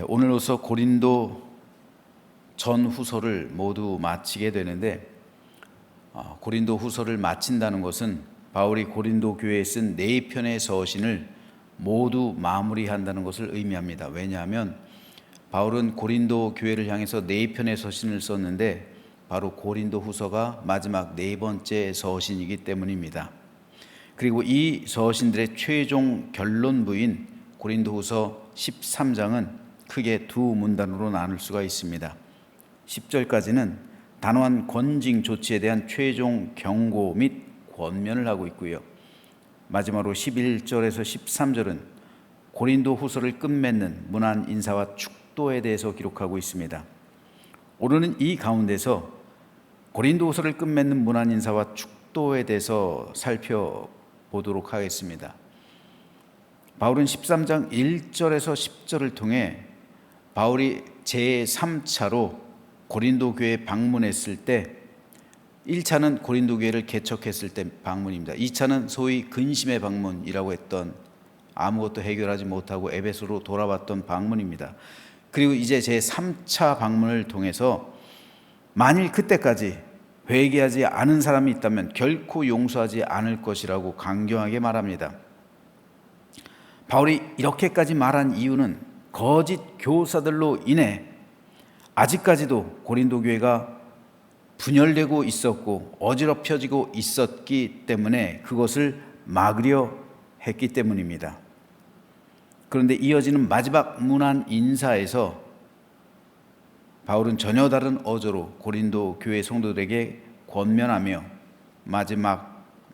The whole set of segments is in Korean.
오늘로서 고린도 전후서를 모두 마치게 되는데, 고린도 후서를 마친다는 것은 바울이 고린도 교회에 쓴 4편의 서신을 모두 마무리한다는 것을 의미합니다. 왜냐하면 바울은 고린도 교회를 향해서 4편의 서신을 썼는데 바로 고린도 후서가 마지막 4번째 서신이기 때문입니다. 그리고 이 서신들의 최종 결론부인 고린도 후서 13장은 크게 두 문단으로 나눌 수가 있습니다. 10절까지는 단호한 권징 조치에 대한 최종 경고 및 권면을 하고 있고요. 마지막으로 11절에서 13절은 고린도 후서를 끝맺는 문안 인사와 축도에 대해서 기록하고 있습니다. 오늘은 이 가운데서 고린도 후서를 끝맺는 문안 인사와 축도에 대해서 살펴보도록 하겠습니다. 바울은 13장 1절에서 10절을 통해 바울이 제3차로 고린도 교회에 방문했을 때, 1차는 고린도 교회를 개척했을 때 방문입니다. 2차는 소위 근심의 방문이라고 했던, 아무것도 해결하지 못하고 에베소로 돌아왔던 방문입니다. 그리고 이제 제3차 방문을 통해서 만일 그때까지 회개하지 않은 사람이 있다면 결코 용서하지 않을 것이라고 강경하게 말합니다. 바울이 이렇게까지 말한 이유는 거짓 교사들로 인해 아직까지도 고린도 교회가 분열되고 있었고 어지럽혀지고 있었기 때문에 그것을 막으려 했기 때문입니다. 그런데 이어지는 마지막 문안 인사에서 바울은 전혀 다른 어조로 고린도 교회 성도들에게 권면하며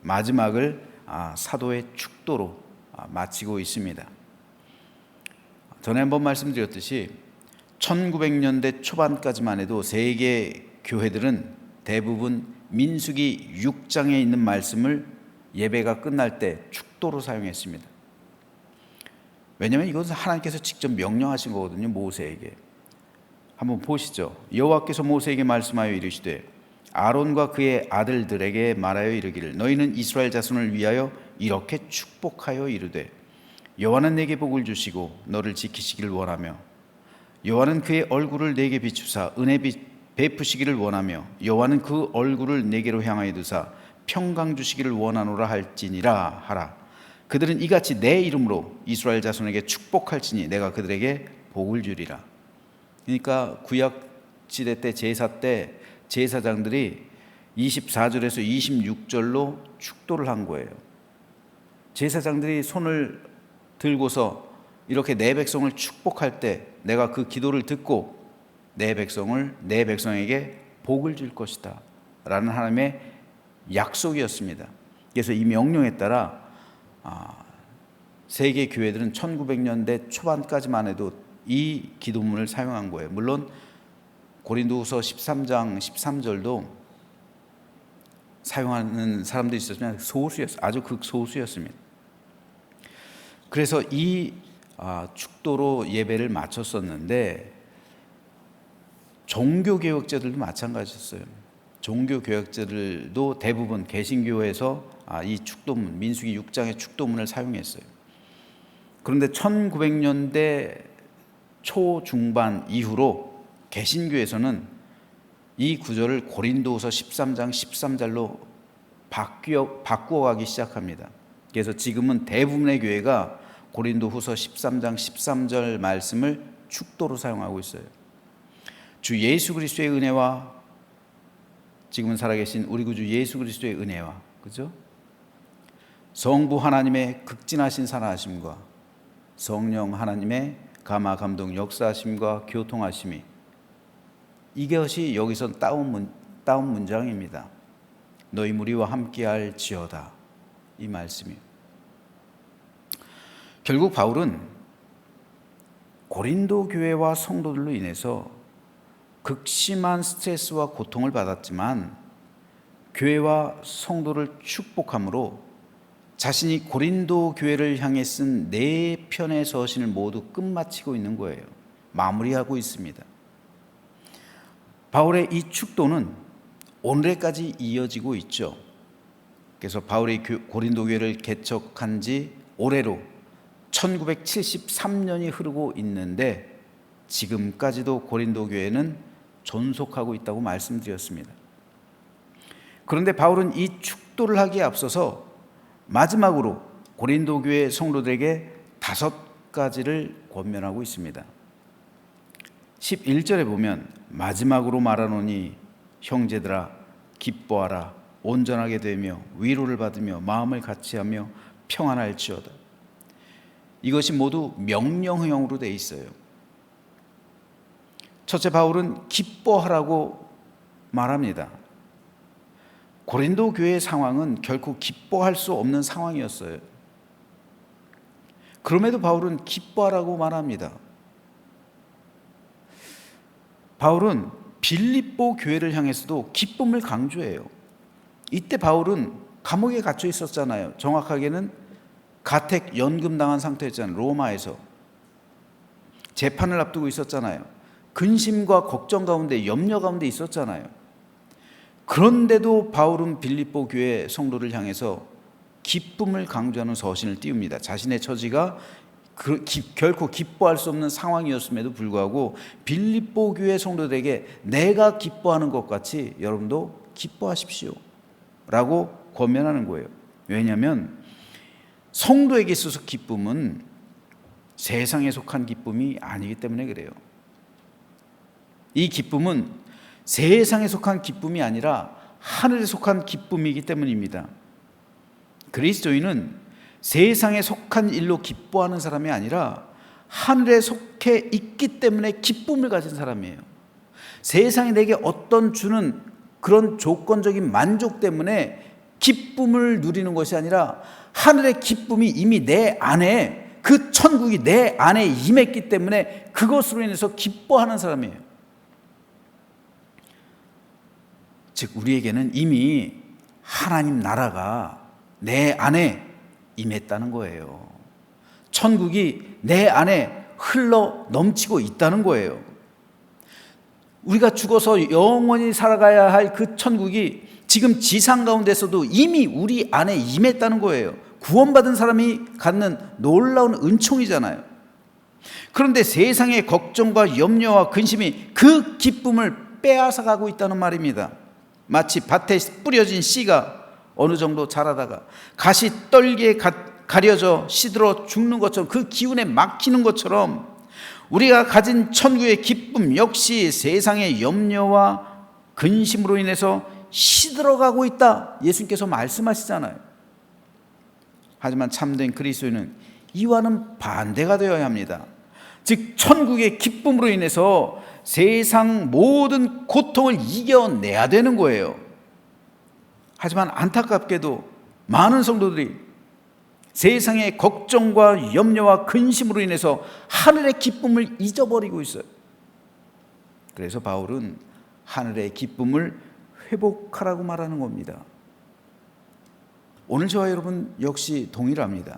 마지막을 사도의 축도로 마치고 있습니다. 전에 한번 말씀드렸듯이 1900년대 초반까지만 해도 세계 교회들은 대부분 민수기 6장에 있는 말씀을 예배가 끝날 때 축도로 사용했습니다. 왜냐하면 이것은 하나님께서 직접 명령하신 거거든요. 모세에게. 한번 보시죠. 여호와께서 모세에게 말씀하여 이르시되 아론과 그의 아들들에게 말하여 이르기를 너희는 이스라엘 자손을 위하여 이렇게 축복하여 이르되 여호와는 내게 복을 주시고 너를 지키시기를 원하며 여호와는 그의 얼굴을 내게 비추사 은혜 베푸시기를 원하며 여호와는 그 얼굴을 내게로 향하여 두사 평강 주시기를 원하노라 할지니라 하라. 그들은 이같이 내 이름으로 이스라엘 자손에게 축복할지니 내가 그들에게 복을 주리라. 그러니까 구약 시대 때 제사 때 제사장들이 24절에서 26절로 축도를 한 거예요. 제사장들이 손을 들고서 이렇게 내 백성을 축복할 때 내가 그 기도를 듣고 내 백성에게 복을 줄 것이다 라는 하나님의 약속이었습니다. 그래서 이 명령에 따라 세계 교회들은 1900년대 초반까지만 해도 이 기도문을 사용한 거예요. 물론 고린도후서 13장 13절도 사용하는 사람들이 있었지만 아주 극소수였습니다. 그래서 이 축도로 예배를 마쳤었는데 종교개혁자들도 마찬가지였어요. 종교개혁자들도 대부분 개신교에서 이 축도문, 민수기 6장의 축도문을 사용했어요. 그런데 1900년대 초중반 이후로 개신교에서는 이 구절을 고린도후서 13장 13절로 바꾸어가기 시작합니다. 그래서 지금은 대부분의 교회가 고린도후서 13장 13절 말씀을 축도로 사용하고 있어요. 주 예수 그리스도의 은혜와 지금은 살아계신 우리 구주 예수 그리스도의 은혜와 그죠? 성부 하나님의 극진하신 사랑하심과 성령 하나님의 감화 감동 역사하심과 교통하심이, 이것이 여기서 따온 문장입니다. 너희 무리와 함께할 지어다, 이 말씀이에요. 결국 바울은 고린도 교회와 성도들로 인해서 극심한 스트레스와 고통을 받았지만 교회와 성도를 축복함으로 자신이 고린도 교회를 향해 쓴 4편의 서신을 모두 끝마치고 있는 거예요. 마무리하고 있습니다. 바울의 이 축도는 오늘까지 이어지고 있죠. 그래서 바울이 고린도 교회를 개척한 지 올해로 1973년이 흐르고 있는데 지금까지도 고린도 교회는 존속하고 있다고 말씀드렸습니다. 그런데 바울은 이 축도를 하기에 앞서서 마지막으로 고린도 교회 성도들에게 5가지를 권면하고 있습니다. 11절에 보면 마지막으로 말하노니 형제들아 기뻐하라 온전하게 되며 위로를 받으며 마음을 같이하며 평안할지어다. 이것이 모두 명령형으로 되어 있어요. 첫째, 바울은 기뻐하라고 말합니다. 고린도 교회의 상황은 결코 기뻐할 수 없는 상황이었어요. 그럼에도 바울은 기뻐하라고 말합니다. 바울은 빌립보 교회를 향해서도 기쁨을 강조해요. 이때 바울은 감옥에 갇혀 있었잖아요. 정확하게는 가택 연금당한 상태였잖아요. 로마에서 재판을 앞두고 있었잖아요. 근심과 걱정 가운데, 염려 가운데 있었잖아요. 그런데도 바울은 빌립보 교회 성도를 향해서 기쁨을 강조하는 서신을 띄웁니다. 자신의 처지가 결코 기뻐할 수 없는 상황이었음에도 불구하고 빌립보 교회 성도들에게 내가 기뻐하는 것 같이 여러분도 기뻐하십시오 라고 권면하는 거예요. 왜냐하면 성도에게 있어서 기쁨은 세상에 속한 기쁨이 아니기 때문에 그래요. 이 기쁨은 세상에 속한 기쁨이 아니라 하늘에 속한 기쁨이기 때문입니다. 그리스도인은 세상에 속한 일로 기뻐하는 사람이 아니라 하늘에 속해 있기 때문에 기쁨을 가진 사람이에요. 세상이 내게 어떤 주는 그런 조건적인 만족 때문에 기쁨을 누리는 것이 아니라 하늘의 기쁨이 이미 내 안에, 그 천국이 내 안에 임했기 때문에 그것으로 인해서 기뻐하는 사람이에요. 즉 우리에게는 이미 하나님 나라가 내 안에 임했다는 거예요. 천국이 내 안에 흘러 넘치고 있다는 거예요. 우리가 죽어서 영원히 살아가야 할 그 천국이 지금 지상 가운데서도 이미 우리 안에 임했다는 거예요. 구원받은 사람이 갖는 놀라운 은총이잖아요. 그런데 세상의 걱정과 염려와 근심이 그 기쁨을 빼앗아가고 있다는 말입니다. 마치 밭에 뿌려진 씨가 어느 정도 자라다가 갓이 떨기에 가려져 시들어 죽는 것처럼, 그 기운에 막히는 것처럼 우리가 가진 천국의 기쁨 역시 세상의 염려와 근심으로 인해서 시들어가고 있다, 예수님께서 말씀하시잖아요. 하지만 참된 그리스도인은 이와는 반대가 되어야 합니다. 즉 천국의 기쁨으로 인해서 세상 모든 고통을 이겨내야 되는 거예요. 하지만 안타깝게도 많은 성도들이 세상의 걱정과 염려와 근심으로 인해서 하늘의 기쁨을 잊어버리고 있어요. 그래서 바울은 하늘의 기쁨을 회복하라고 말하는 겁니다. 오늘 저와 여러분 역시 동일합니다.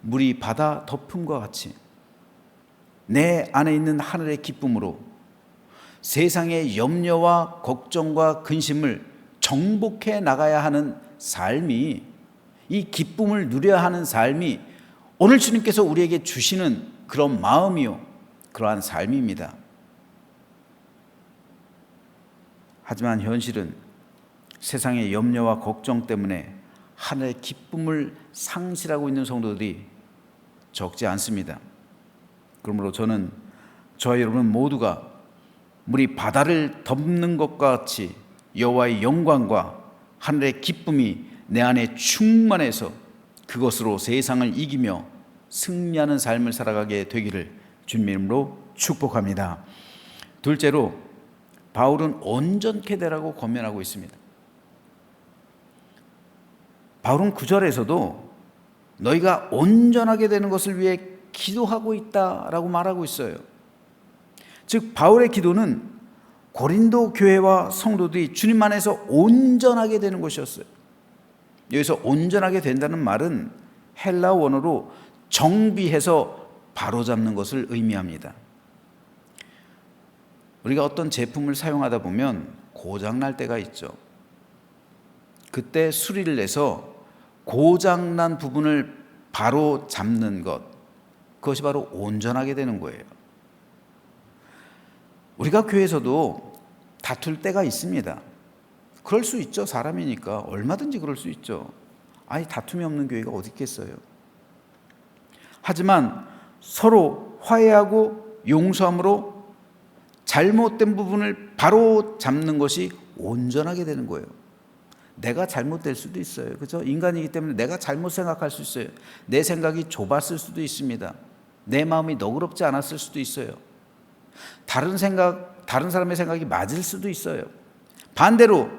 물이 바다 덮음과 같이 내 안에 있는 하늘의 기쁨으로 세상의 염려와 걱정과 근심을 정복해 나가야 하는 삶이, 이 기쁨을 누려야 하는 삶이 오늘 주님께서 우리에게 주시는 그런 마음이요, 그러한 삶입니다. 하지만 현실은 세상의 염려와 걱정 때문에 하늘의 기쁨을 상실하고 있는 성도들이 적지 않습니다. 그러므로 저는 저와 여러분 모두가 물이 바다를 덮는 것과 같이 여호와의 영광과 하늘의 기쁨이 내 안에 충만해서 그것으로 세상을 이기며 승리하는 삶을 살아가게 되기를 주님의 이름으로 축복합니다. 둘째로 바울은 온전케 되라고 권면하고 있습니다. 바울은 9절에서도 너희가 온전하게 되는 것을 위해 기도하고 있다라고 말하고 있어요. 즉 바울의 기도는 고린도 교회와 성도들이 주님 안에서 온전하게 되는 것이었어요. 여기서 온전하게 된다는 말은 헬라 원어로 정비해서 바로잡는 것을 의미합니다. 우리가 어떤 제품을 사용하다 보면 고장날 때가 있죠. 그때 수리를 내서 고장난 부분을 바로 잡는 것, 그것이 바로 온전하게 되는 거예요. 우리가 교회에서도 다툴 때가 있습니다. 그럴 수 있죠. 사람이니까 얼마든지 그럴 수 있죠. 아니, 다툼이 없는 교회가 어디 있겠어요. 하지만 서로 화해하고 용서함으로 잘못된 부분을 바로 잡는 것이 온전하게 되는 거예요. 내가 잘못될 수도 있어요. 그죠? 인간이기 때문에 내가 잘못 생각할 수 있어요. 내 생각이 좁았을 수도 있습니다. 내 마음이 너그럽지 않았을 수도 있어요. 다른 사람의 생각이 맞을 수도 있어요. 반대로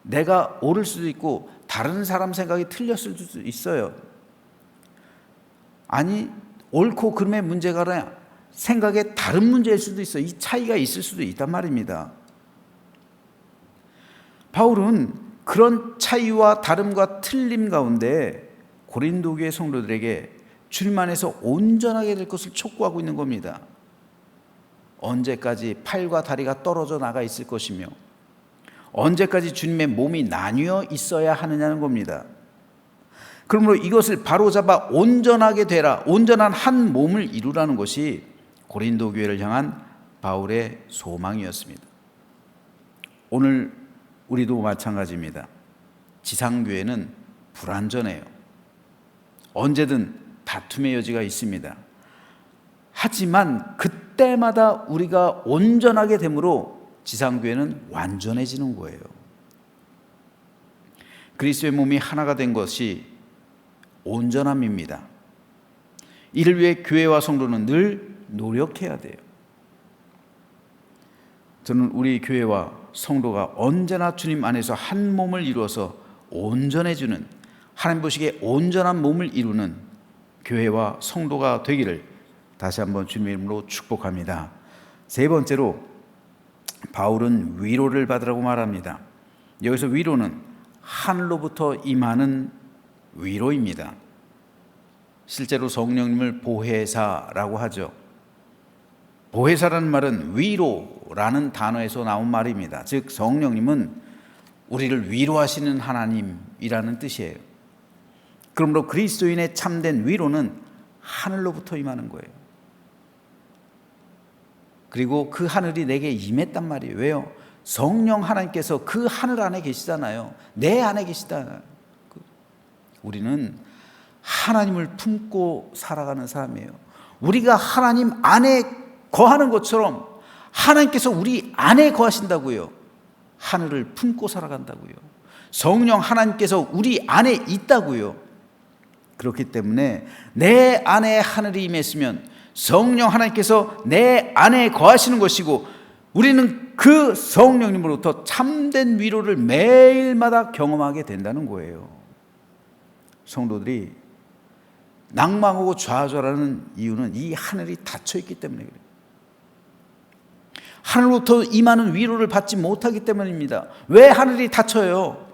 내가 옳을 수도 있고 다른 사람 생각이 틀렸을 수도 있어요. 아니, 옳고 그름의 문제가 아니라 생각의 다른 문제일 수도 있어요. 이 차이가 있을 수도 있단 말입니다. 바울은 그런 차이와 다름과 틀림 가운데 고린도 교회 성도들에게 주님 안에서 온전하게 될 것을 촉구하고 있는 겁니다. 언제까지 팔과 다리가 떨어져 나가 있을 것이며 언제까지 주님의 몸이 나뉘어 있어야 하느냐는 겁니다. 그러므로 이것을 바로잡아 온전하게 되라, 온전한 한 몸을 이루라는 것이 고린도 교회를 향한 바울의 소망이었습니다. 오늘 우리도 마찬가지입니다. 지상교회는 불완전해요. 언제든 다툼의 여지가 있습니다. 하지만 그때마다 우리가 온전하게 되므로 지상교회는 완전해지는 거예요. 그리스도의 몸이 하나가 된 것이 온전함입니다. 이를 위해 교회와 성도는 늘 노력해야 돼요. 저는 우리 교회와 성도가 언제나 주님 안에서 한 몸을 이루어서 온전해지는, 하나님 보시기에 온전한 몸을 이루는 교회와 성도가 되기를 다시 한번 주님의 이름으로 축복합니다. 세 번째로 바울은 위로를 받으라고 말합니다. 여기서 위로는 하늘로부터 임하는 위로입니다. 실제로 성령님을 보혜사라고 하죠. 보혜사라는 말은 위로라는 단어에서 나온 말입니다. 즉 성령님은 우리를 위로하시는 하나님이라는 뜻이에요. 그러므로 그리스도인의 참된 위로는 하늘로부터 임하는 거예요. 그리고 그 하늘이 내게 임했단 말이에요. 왜요? 성령 하나님께서 그 하늘 안에 계시잖아요. 내 안에 계시잖아요. 우리는 하나님을 품고 살아가는 사람이에요. 우리가 하나님 안에 거하는 것처럼 하나님께서 우리 안에 거하신다고요. 하늘을 품고 살아간다고요. 성령 하나님께서 우리 안에 있다고요. 그렇기 때문에 내 안에 하늘이 임했으면 성령 하나님께서 내 안에 거하시는 것이고 우리는 그 성령님으로부터 참된 위로를 매일마다 경험하게 된다는 거예요. 성도들이 낭망하고 좌절하는 이유는 이 하늘이 닫혀 있기 때문에 그래요. 하늘로부터 임하는 위로를 받지 못하기 때문입니다. 왜 하늘이 닫혀요?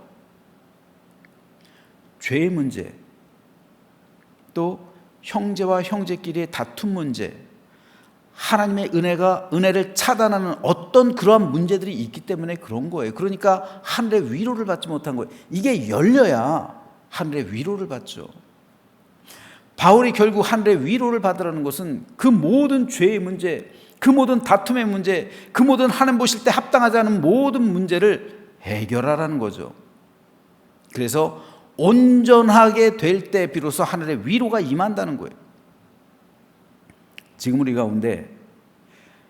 죄의 문제, 또 형제와 형제끼리의 다툼 문제, 하나님의 은혜를 차단하는 어떤 그러한 문제들이 있기 때문에 그런 거예요. 그러니까 하늘의 위로를 받지 못한 거예요. 이게 열려야 하늘의 위로를 받죠. 바울이 결국 하늘의 위로를 받으라는 것은 그 모든 죄의 문제, 그 모든 다툼의 문제, 그 모든 하나님 보실 때 합당하지 않은 모든 문제를 해결하라는 거죠. 그래서 온전하게 될 때 비로소 하늘의 위로가 임한다는 거예요. 지금 우리 가운데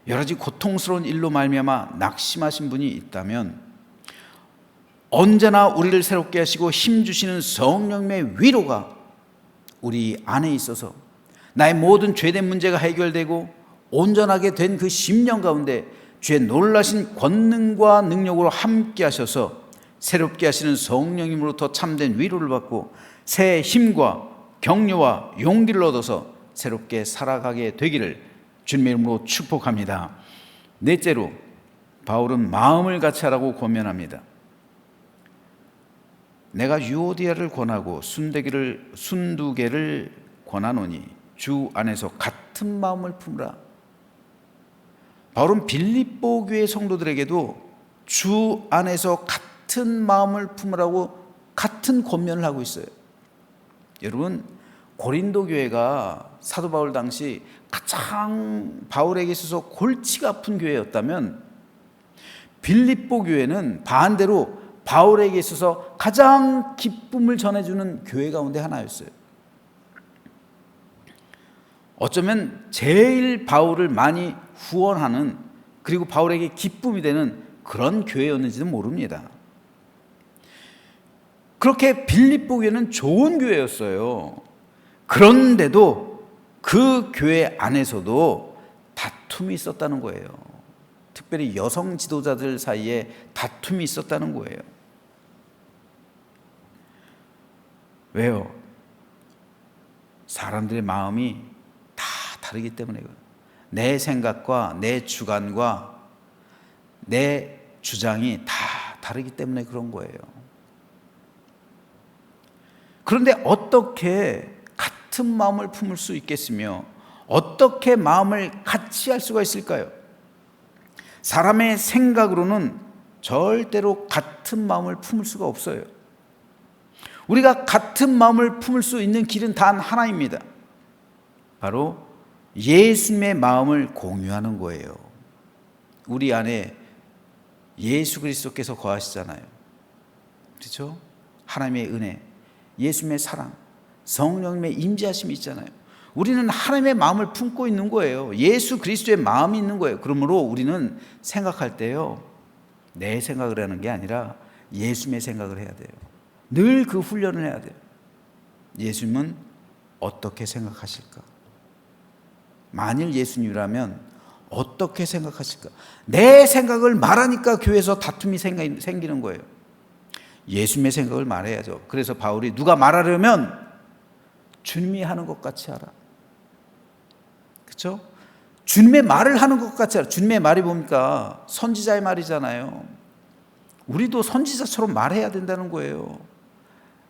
여러 가지 고통스러운 일로 말미암아 낙심하신 분이 있다면 언제나 우리를 새롭게 하시고 힘주시는 성령님의 위로가 우리 안에 있어서 나의 모든 죄된 문제가 해결되고 온전하게 된 그 심령 가운데 주의 놀라신 권능과 능력으로 함께 하셔서 새롭게 하시는 성령님으로부터 참된 위로를 받고 새 힘과 격려와 용기를 얻어서 새롭게 살아가게 되기를 주님의 이름으로 축복합니다. 넷째로 바울은 마음을 같이 하라고 권면합니다. 내가 유오디아를 권하고 순두개를 권하노니 주 안에서 같은 마음을 품으라. 바울은 빌립보 교회 성도들에게도 주 안에서 같은 마음을 품으라고 같은 권면을 하고 있어요. 여러분, 고린도 교회가 사도 바울 당시 가장 바울에게 있어서 골치가 아픈 교회였다면, 빌립보 교회는 반대로 바울에게 있어서 가장 기쁨을 전해주는 교회 가운데 하나였어요. 어쩌면 제일 바울을 많이 후원하는, 그리고 바울에게 기쁨이 되는 그런 교회였는지도 모릅니다. 그렇게 빌립보 교회는 좋은 교회였어요. 그런데도 그 교회 안에서도 다툼이 있었다는 거예요. 특별히 여성 지도자들 사이에 다툼이 있었다는 거예요. 왜요? 사람들의 마음이 다 다르기 때문에, 내 생각과 내 주관과 내 주장이 다 다르기 때문에 그런 거예요. 그런데 어떻게 같은 마음을 품을 수 있겠으며, 어떻게 마음을 같이 할 수가 있을까요? 사람의 생각으로는 절대로 같은 마음을 품을 수가 없어요. 우리가 같은 마음을 품을 수 있는 길은 단 하나입니다. 바로 예수님의 마음을 공유하는 거예요. 우리 안에 예수 그리스도께서 거하시잖아요. 그렇죠? 하나님의 은혜, 예수님의 사랑, 성령님의 임재하심이 있잖아요. 우리는 하나님의 마음을 품고 있는 거예요. 예수 그리스도의 마음이 있는 거예요. 그러므로 우리는 생각할 때요, 내 생각을 하는 게 아니라 예수님의 생각을 해야 돼요. 늘 그 훈련을 해야 돼요. 예수님은 어떻게 생각하실까? 만일 예수님이라면 어떻게 생각하실까? 내 생각을 말하니까 교회에서 다툼이 생기는 거예요. 예수님의 생각을 말해야죠. 그래서 바울이 누가 말하려면 주님이 하는 것 같이 하라. 그렇죠? 주님의 말을 하는 것 같이 하라. 주님의 말이 뭡니까? 선지자의 말이잖아요. 우리도 선지자처럼 말해야 된다는 거예요.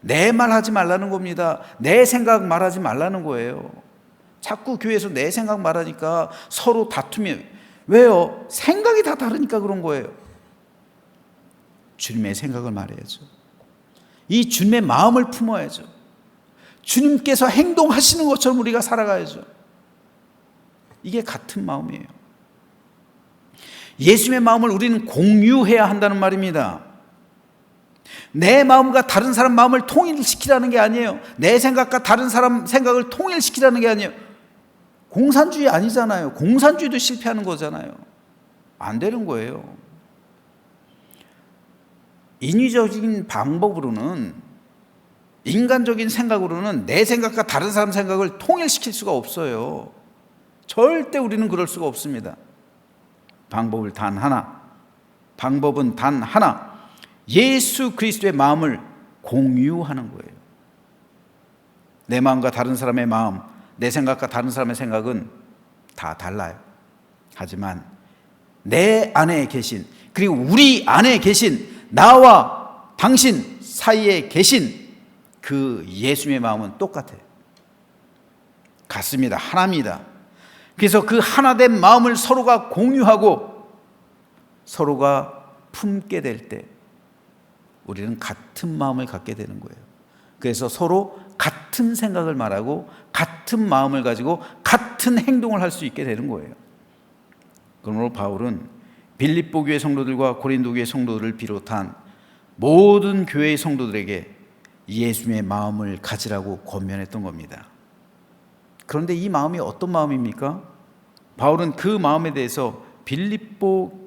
내 말 하지 말라는 겁니다. 내 생각 말하지 말라는 거예요. 자꾸 교회에서 내 생각 말하니까 서로 다툼이, 왜요? 생각이 다 다르니까 그런 거예요. 주님의 생각을 말해야죠. 이 주님의 마음을 품어야죠. 주님께서 행동하시는 것처럼 우리가 살아가야죠. 이게 같은 마음이에요. 예수님의 마음을 우리는 공유해야 한다는 말입니다. 내 마음과 다른 사람 마음을 통일시키라는 게 아니에요. 내 생각과 다른 사람 생각을 통일시키라는 게 아니에요. 공산주의 아니잖아요. 공산주의도 실패하는 거잖아요. 안 되는 거예요. 인위적인 방법으로는, 인간적인 생각으로는 내 생각과 다른 사람 생각을 통일시킬 수가 없어요. 절대 우리는 그럴 수가 없습니다. 방법은 단 하나. 예수 그리스도의 마음을 공유하는 거예요. 내 마음과 다른 사람의 마음, 내 생각과 다른 사람의 생각은 다 달라요. 하지만 내 안에 계신, 그리고 우리 안에 계신, 나와 당신 사이에 계신 그 예수님의 마음은 똑같아요. 같습니다. 하나입니다. 그래서 그 하나된 마음을 서로가 공유하고 서로가 품게 될 때 우리는 같은 마음을 갖게 되는 거예요. 그래서 서로 같은 생각을 말하고 같은 마음을 가지고 같은 행동을 할 수 있게 되는 거예요. 그러므로 바울은 빌립보 교회 성도들과 고린도 교회 성도들을 비롯한 모든 교회의 성도들에게 예수님의 마음을 가지라고 권면했던 겁니다. 그런데 이 마음이 어떤 마음입니까? 바울은 그 마음에 대해서 빌립보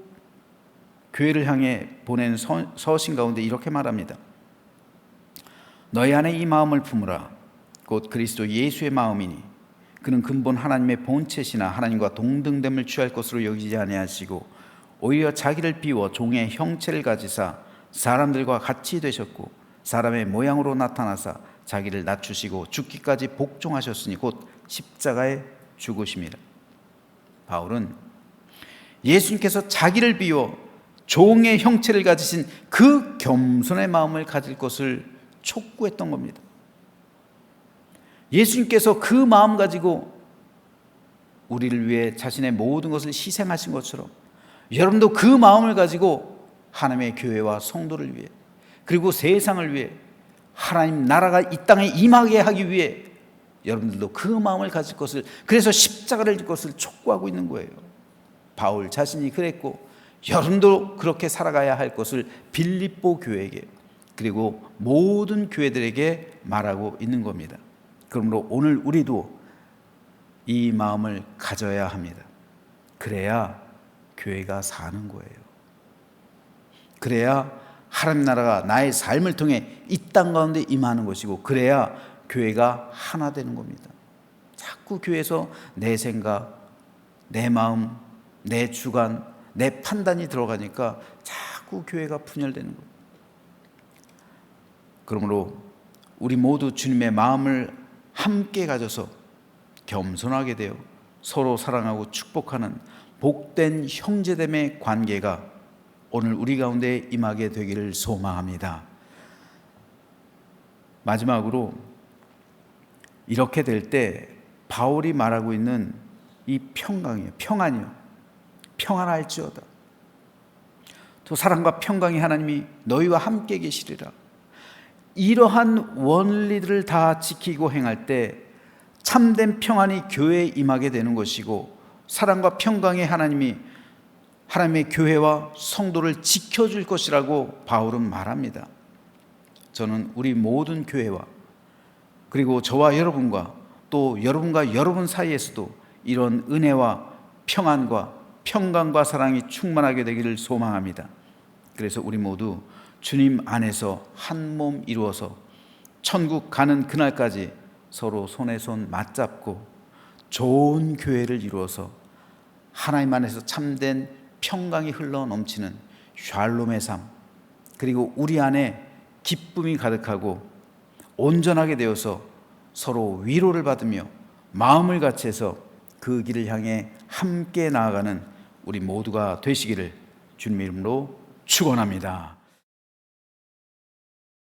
교회를 향해 보낸 서신 가운데 이렇게 말합니다. 너희 안에 이 마음을 품으라. 곧 그리스도 예수의 마음이니 그는 근본 하나님의 본체시나 하나님과 동등됨을 취할 것으로 여기지 아니하시고 오히려 자기를 비워 종의 형체를 가지사 사람들과 같이 되셨고 사람의 모양으로 나타나사 자기를 낮추시고 죽기까지 복종하셨으니 곧 십자가에 죽으심이라. 바울은 예수님께서 자기를 비워 종의 형체를 가지신 그 겸손의 마음을 가질 것을 촉구했던 겁니다. 예수님께서 그 마음 가지고 우리를 위해 자신의 모든 것을 희생하신 것처럼 여러분도 그 마음을 가지고 하나님의 교회와 성도를 위해, 그리고 세상을 위해, 하나님 나라가 이 땅에 임하게 하기 위해 여러분들도 그 마음을 가질 것을, 그래서 십자가를 질 것을 촉구하고 있는 거예요. 바울 자신이 그랬고 여러분도 그렇게 살아가야 할 것을 빌립보 교회에게, 그리고 모든 교회들에게 말하고 있는 겁니다. 그러므로 오늘 우리도 이 마음을 가져야 합니다. 그래야 교회가 사는 거예요. 그래야 하나님 나라가 나의 삶을 통해 이 땅 가운데 임하는 것이고, 그래야 교회가 하나 되는 겁니다. 자꾸 교회에서 내 생각, 내 마음, 내 주관, 내 판단이 들어가니까 자꾸 교회가 분열되는 거예요. 그러므로 우리 모두 주님의 마음을 함께 가져서 겸손하게 되어 서로 사랑하고 축복하는 복된 형제됨의 관계가 오늘 우리 가운데 임하게 되기를 소망합니다. 마지막으로 이렇게 될 때 바울이 말하고 있는 이 평강이에요. 평안이요. 평안할지어다. 또 사랑과 평강이 하나님이 너희와 함께 계시리라. 이러한 원리들을 다 지키고 행할 때 참된 평안이 교회에 임하게 되는 것이고, 사랑과 평강의 하나님이 하나님의 교회와 성도를 지켜줄 것이라고 바울은 말합니다. 저는 우리 모든 교회와 그리고 저와 여러분과 또 여러분과 여러분 사이에서도 이런 은혜와 평안과 평강과 사랑이 충만하게 되기를 소망합니다. 그래서 우리 모두 주님 안에서 한 몸 이루어서 천국 가는 그날까지 서로 손에 손 맞잡고 좋은 교회를 이루어서 하나님 안에서 참된 평강이 흘러 넘치는 샬롬의 삶, 그리고 우리 안에 기쁨이 가득하고 온전하게 되어서 서로 위로를 받으며 마음을 같이해서 그 길을 향해 함께 나아가는 우리 모두가 되시기를 주님의 이름으로 축원합니다.